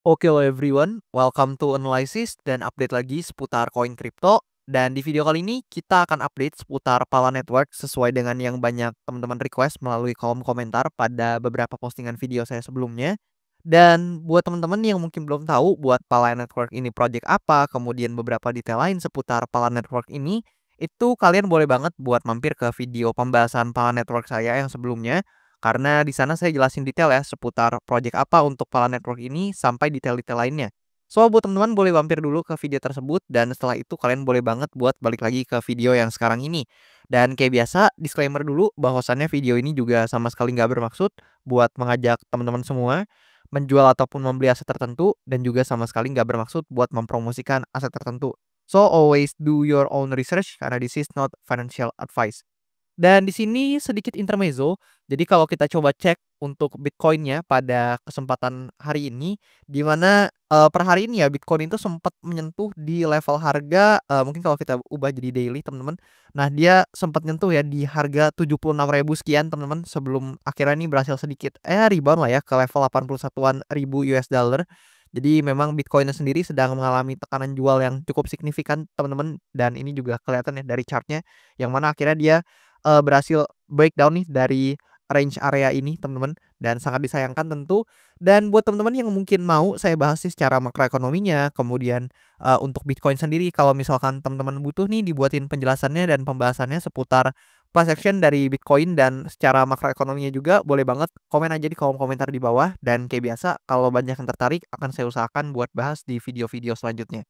Oke lo everyone, welcome to Analysis dan update lagi seputar koin kripto. Dan di video kali ini kita akan update seputar Pala Network sesuai dengan yang banyak teman-teman request melalui kolom komentar pada beberapa postingan video saya sebelumnya. Dan buat teman-teman yang mungkin belum tahu buat Pala Network ini project apa, kemudian beberapa detail lain seputar Pala Network ini, itu kalian boleh banget buat mampir ke video pembahasan Pala Network saya yang sebelumnya. Karena di sana saya jelasin detail ya seputar project apa untuk Pala Network ini sampai detail-detail lainnya. So buat teman-teman boleh mampir dulu ke video tersebut dan setelah itu kalian boleh banget buat balik lagi ke video yang sekarang ini. Dan kayak biasa disclaimer dulu bahwasannya video ini juga sama sekali nggak bermaksud buat mengajak teman-teman semua menjual ataupun membeli aset tertentu dan juga sama sekali nggak bermaksud buat mempromosikan aset tertentu. So always do your own research karena this is not financial advice. Dan di sini sedikit intermezzo. Jadi kalau kita coba cek untuk Bitcoin-nya pada kesempatan hari ini, di mana per hari ini ya Bitcoin itu sempat menyentuh di level harga mungkin kalau kita ubah jadi daily teman-teman. Nah, dia sempat nyentuh ya di harga 76.000 sekian teman-teman sebelum akhirnya ini berhasil sedikit rebound lah ya ke level 81-an ribu US dollar. Jadi memang Bitcoin sendiri sedang mengalami tekanan jual yang cukup signifikan teman-teman dan ini juga kelihatan ya dari chartnya yang mana akhirnya dia berhasil breakdown nih dari range area ini teman-teman dan sangat disayangkan tentu. Dan buat teman-teman yang mungkin mau saya bahas sih secara makroekonominya, kemudian untuk Bitcoin sendiri kalau misalkan teman-teman butuh nih dibuatin penjelasannya dan pembahasannya seputar price action dari Bitcoin dan secara makroekonominya juga boleh banget komen aja di kolom komentar di bawah dan kayak biasa kalau banyak yang tertarik akan saya usahakan buat bahas di video-video selanjutnya.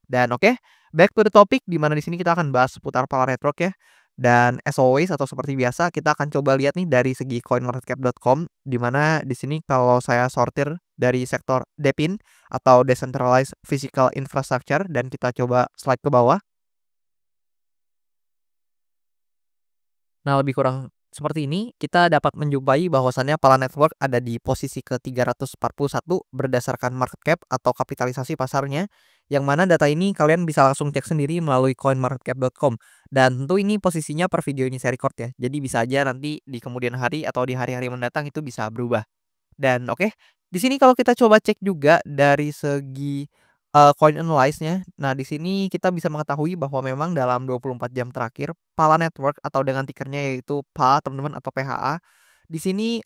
Dan oke, back to the topic di mana di sini kita akan bahas seputar Polar Network ya. Dan as always atau seperti biasa kita akan coba lihat nih dari segi coinmarketcap.com di mana di sini kalau saya sortir dari sektor DePIN atau Decentralized Physical Infrastructure dan kita coba slide ke bawah. Nah, lebih kurang seperti ini, kita dapat menjumpai bahwasannya Pala Network ada di posisi ke-341 berdasarkan market cap atau kapitalisasi pasarnya, yang mana data ini kalian bisa langsung cek sendiri melalui coinmarketcap.com. Dan tentu ini posisinya per video ini saya record ya, jadi bisa aja nanti di kemudian hari atau di hari-hari mendatang itu bisa berubah. Dan oke, di sini kalau kita coba cek juga dari segi coin analyze-nya. Nah, di sini kita bisa mengetahui bahwa memang dalam 24 jam terakhir Pala Network atau dengan tikernya yaitu PA teman-teman atau PHA. Di sini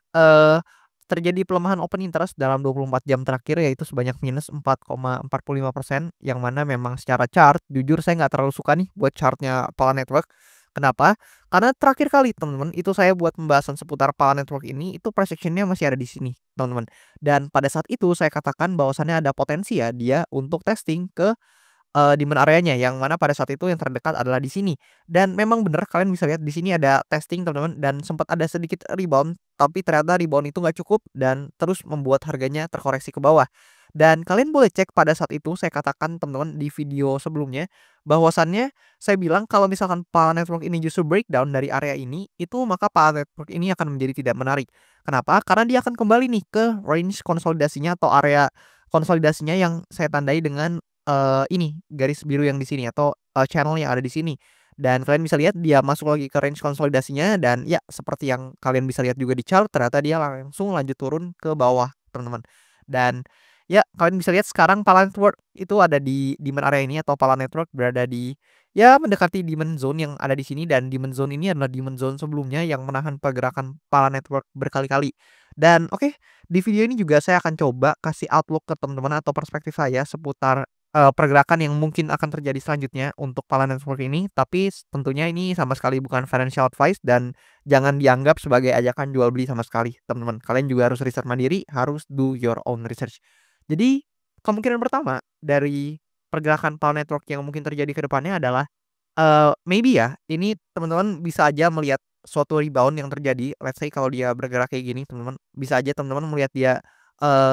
terjadi pelemahan open interest dalam 24 jam terakhir yaitu sebanyak minus 4,45% yang mana memang secara chart jujur saya nggak terlalu suka nih buat chartnya Pala Network. Kenapa? Karena terakhir kali teman-teman itu saya buat pembahasan seputar Pala Network ini itu price action-nya masih ada di sini teman-teman. Dan pada saat itu saya katakan bahwasannya ada potensi ya dia untuk testing ke demand areanya yang mana pada saat itu yang terdekat adalah di sini. Dan memang benar kalian bisa lihat di sini ada testing teman-teman dan sempat ada sedikit rebound tapi ternyata rebound itu nggak cukup dan terus membuat harganya terkoreksi ke bawah. Dan kalian boleh cek pada saat itu saya katakan teman-teman di video sebelumnya bahwasannya saya bilang kalau misalkan Pala Network ini justru breakdown dari area ini itu maka Pala Network ini akan menjadi tidak menarik. Kenapa? Karena dia akan kembali nih ke range konsolidasinya atau area konsolidasinya yang saya tandai dengan ini garis biru yang di sini atau channel yang ada di sini. Dan kalian bisa lihat dia masuk lagi ke range konsolidasinya dan ya seperti yang kalian bisa lihat juga di chart ternyata dia langsung lanjut turun ke bawah teman-teman. Dan ya kalian bisa lihat sekarang Pala Network itu ada di demand area ini atau Pala Network berada di ya mendekati demand zone yang ada di sini dan demand zone ini adalah demand zone sebelumnya yang menahan pergerakan Pala Network berkali-kali. Dan oke, di video ini juga saya akan coba kasih outlook ke teman-teman atau perspektif saya seputar pergerakan yang mungkin akan terjadi selanjutnya untuk Pala Network ini, tapi tentunya ini sama sekali bukan financial advice dan jangan dianggap sebagai ajakan jual beli sama sekali, teman-teman. Kalian juga harus riset mandiri, harus do your own research. Jadi, kemungkinan pertama dari pergerakan Pala Network yang mungkin terjadi ke depannya adalah maybe ya, ini teman-teman bisa aja melihat suatu rebound yang terjadi. Let's say kalau dia bergerak kayak gini, teman-teman, bisa aja teman-teman melihat dia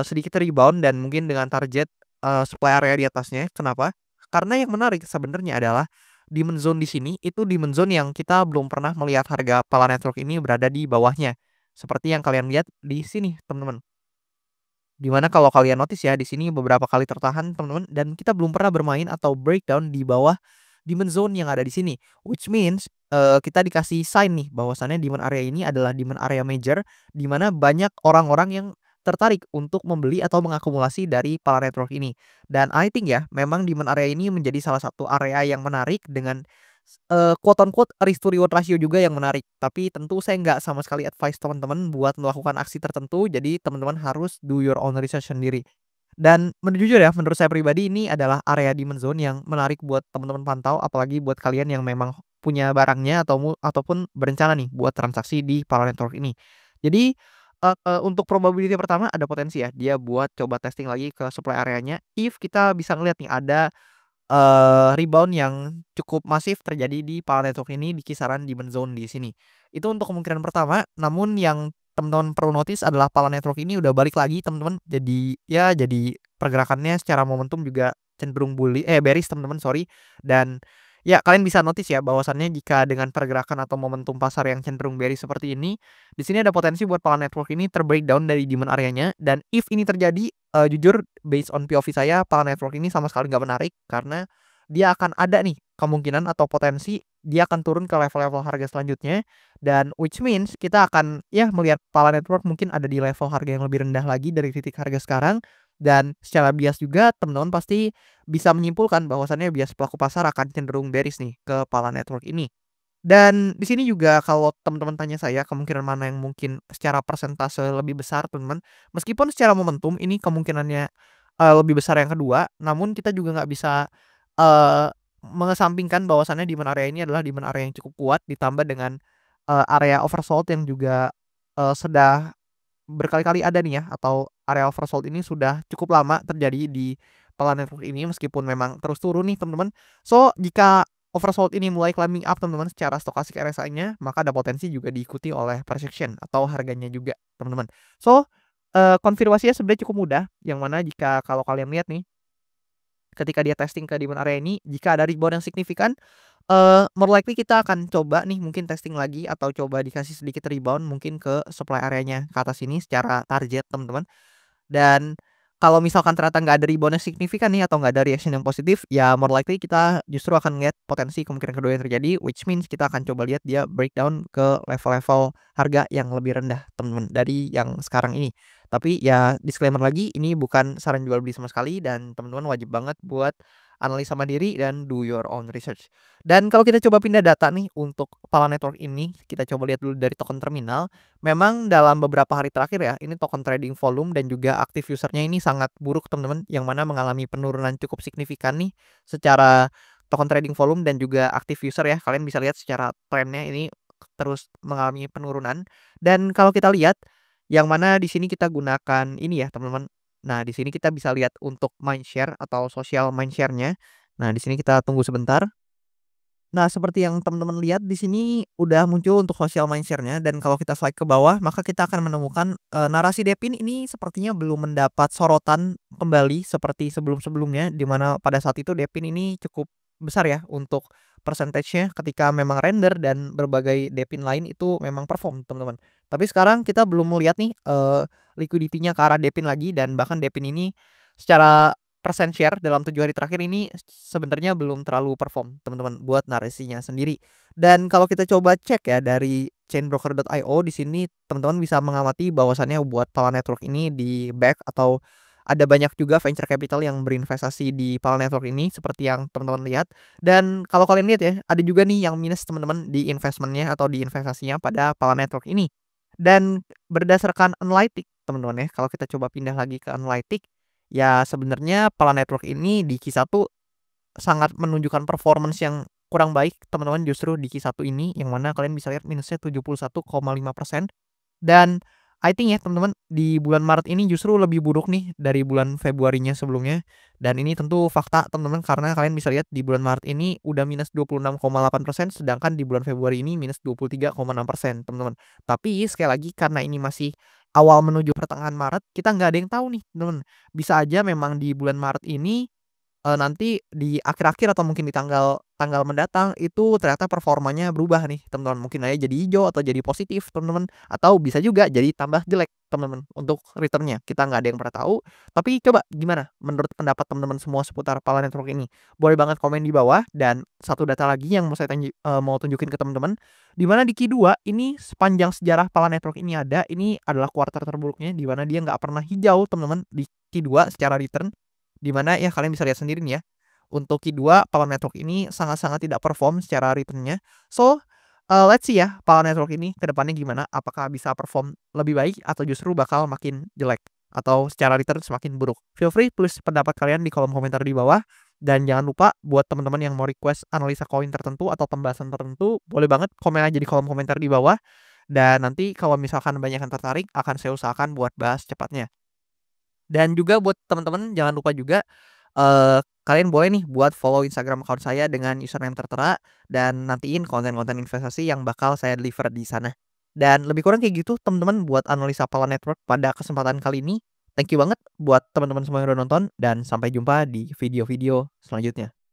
sedikit rebound dan mungkin dengan target supply area di atasnya. Kenapa? Karena yang menarik sebenarnya adalah demand zone di sini itu demand zone yang kita belum pernah melihat harga Pala Network ini berada di bawahnya. Seperti yang kalian lihat di sini, teman-teman. Dimana kalau kalian notice ya di sini beberapa kali tertahan, teman-teman, dan kita belum pernah bermain atau breakdown di bawah demand zone yang ada di sini. Which means kita dikasih sign nih bahwasannya demand area ini adalah demand area major di mana banyak orang-orang yang tertarik untuk membeli atau mengakumulasi dari pala network ini. Dan I think ya, memang demand area ini menjadi salah satu area yang menarik dengan, quote on quote risk to reward ratio juga yang menarik. Tapi tentu saya nggak sama sekali advice teman-teman buat melakukan aksi tertentu, jadi teman-teman harus do your own research sendiri. Dan jujur ya, menurut saya pribadi ini adalah area demand zone yang menarik buat teman-teman pantau, apalagi buat kalian yang memang punya barangnya ataupun berencana nih buat transaksi di Pala Network ini. Jadi, untuk probability pertama ada potensi ya, dia buat coba testing lagi ke supply areanya if kita bisa ngelihat nih ada rebound yang cukup masif terjadi di Pala Network ini di kisaran demand zone di sini. Itu untuk kemungkinan pertama, namun yang teman-teman perlu notice adalah Pala Network ini udah balik lagi teman-teman, jadi pergerakannya secara momentum juga cenderung bearish teman-teman, sorry. Dan ya kalian bisa notice ya bahwasannya jika dengan pergerakan atau momentum pasar yang cenderung bearish seperti ini, di sini ada potensi buat Pala Network ini ter-breakdown dari demand areanya, dan if ini terjadi, jujur based on POV saya, Pala Network ini sama sekali nggak menarik karena dia akan ada nih kemungkinan atau potensi dia akan turun ke level-level harga selanjutnya, dan which means kita akan ya melihat Pala Network mungkin ada di level harga yang lebih rendah lagi dari titik harga sekarang, dan secara bias juga teman-teman pasti bisa menyimpulkan bahwasannya bias pelaku pasar akan cenderung bearish nih ke Pala Network ini. Dan di sini juga kalau teman-teman tanya saya kemungkinan mana yang mungkin secara persentase lebih besar teman-teman, meskipun secara momentum ini kemungkinannya, lebih besar yang kedua, namun kita juga nggak bisa, mengesampingkan bahwasannya demand area ini adalah demand area yang cukup kuat ditambah dengan, area oversold yang juga, sudah berkali-kali ada nih ya, atau area oversold ini sudah cukup lama terjadi di Pala Network ini meskipun memang terus turun nih teman-teman. So, jika oversold ini mulai climbing up teman-teman secara stokastik RSI-nya, maka ada potensi juga diikuti oleh price action atau harganya juga teman-teman. So, konfirmasinya sebenarnya cukup mudah, yang mana jika kalau kalian lihat nih, ketika dia testing ke demand area ini, jika ada rebound yang signifikan, more likely kita akan coba nih mungkin testing lagi atau coba dikasih sedikit rebound mungkin ke supply areanya ke atas ini secara target teman-teman. Dan kalau misalkan ternyata nggak ada rebound yang signifikan nih atau nggak ada reaction yang positif, ya more likely kita justru akan lihat potensi kemungkinan kedua yang terjadi, which means kita akan coba lihat dia breakdown ke level-level harga yang lebih rendah teman-teman dari yang sekarang ini. Tapi ya disclaimer lagi, ini bukan saran jual beli sama sekali dan teman-teman wajib banget buat analisa mandiri dan do your own research. Dan kalau kita coba pindah data nih untuk Pala Network ini, kita coba lihat dulu dari token terminal. Memang dalam beberapa hari terakhir ya, ini token trading volume dan juga aktif usernya ini sangat buruk teman-teman, yang mana mengalami penurunan cukup signifikan nih secara token trading volume dan juga aktif user ya. Kalian bisa lihat secara trennya ini terus mengalami penurunan. Dan kalau kita lihat, yang mana di sini kita gunakan ini ya teman-teman. Nah, di sini kita bisa lihat untuk mindshare atau social mindshare-nya. Nah, di sini kita tunggu sebentar. Nah, seperti yang teman-teman lihat di sini udah muncul untuk social mindshare-nya, dan kalau kita slide ke bawah maka kita akan menemukan, narasi Depin ini sepertinya belum mendapat sorotan kembali seperti sebelum-sebelumnya, di mana pada saat itu Depin ini cukup besar ya untuk persentasenya ketika memang render dan berbagai Depin lain itu memang perform teman-teman. Tapi sekarang kita belum melihat nih, liquidity-nya ke arah Depin lagi, dan bahkan Depin ini secara persen share dalam 7 hari terakhir ini sebenarnya belum terlalu perform teman-teman buat narasinya sendiri. Dan kalau kita coba cek ya dari chainbroker.io, di sini teman-teman bisa mengamati bahwasannya buat Pala Network ini di back atau ada banyak juga venture capital yang berinvestasi di Pala Network ini seperti yang teman-teman lihat. Dan kalau kalian lihat ya, ada juga nih yang minus teman-teman di investmentnya atau di investasinya pada Pala Network ini. Dan berdasarkan analytics teman-teman ya, kalau kita coba pindah lagi ke analytics, ya sebenarnya Pala Network ini di Q1 sangat menunjukkan performance yang kurang baik teman-teman justru di Q1 ini, yang mana kalian bisa lihat minusnya 71,5%. Dan I think ya teman-teman di bulan Maret ini justru lebih buruk nih dari bulan Februarinya sebelumnya. Dan ini tentu fakta teman-teman, karena kalian bisa lihat di bulan Maret ini udah minus 26,8%, sedangkan di bulan Februari ini minus 23,6% teman-teman. Tapi sekali lagi karena ini masih awal menuju pertengahan Maret, kita nggak ada yang tahu nih teman-teman. Bisa aja memang di bulan Maret ini, nanti di akhir-akhir atau mungkin di tanggal tanggal mendatang itu ternyata performanya berubah nih, teman-teman. Mungkin aja jadi hijau atau jadi positif, teman-teman, atau bisa juga jadi tambah jelek, teman-teman, untuk return-nya. Kita nggak ada yang pernah tahu, tapi coba gimana menurut pendapat teman-teman semua seputar Pala Network ini? Boleh banget komen di bawah. Dan satu data lagi yang mau tunjukin ke teman-teman, di mana di Q2 ini sepanjang sejarah Pala Network ini ada, ini adalah kuartal terburuknya di mana dia nggak pernah hijau, teman-teman, di Q2 secara return. Di mana ya kalian bisa lihat sendiri nih ya. Untuk Q2 Pala Network ini sangat-sangat tidak perform secara return-nya. So, let's see ya Pala Network ini ke depannya gimana, apakah bisa perform lebih baik atau justru bakal makin jelek atau secara return semakin buruk. Feel free tulis pendapat kalian di kolom komentar di bawah, dan jangan lupa buat teman-teman yang mau request analisa koin tertentu atau pembahasan tertentu, boleh banget komen aja di kolom komentar di bawah, dan nanti kalau misalkan banyak yang tertarik akan saya usahakan buat bahas cepatnya. Dan juga buat teman-teman jangan lupa juga, kalian boleh nih buat follow Instagram account saya dengan username tertera, dan nantiin konten-konten investasi yang bakal saya deliver di sana. Dan lebih kurang kayak gitu teman-teman buat analisa Pala Network pada kesempatan kali ini. Thank you banget buat teman-teman semua yang udah nonton, dan sampai jumpa di video-video selanjutnya.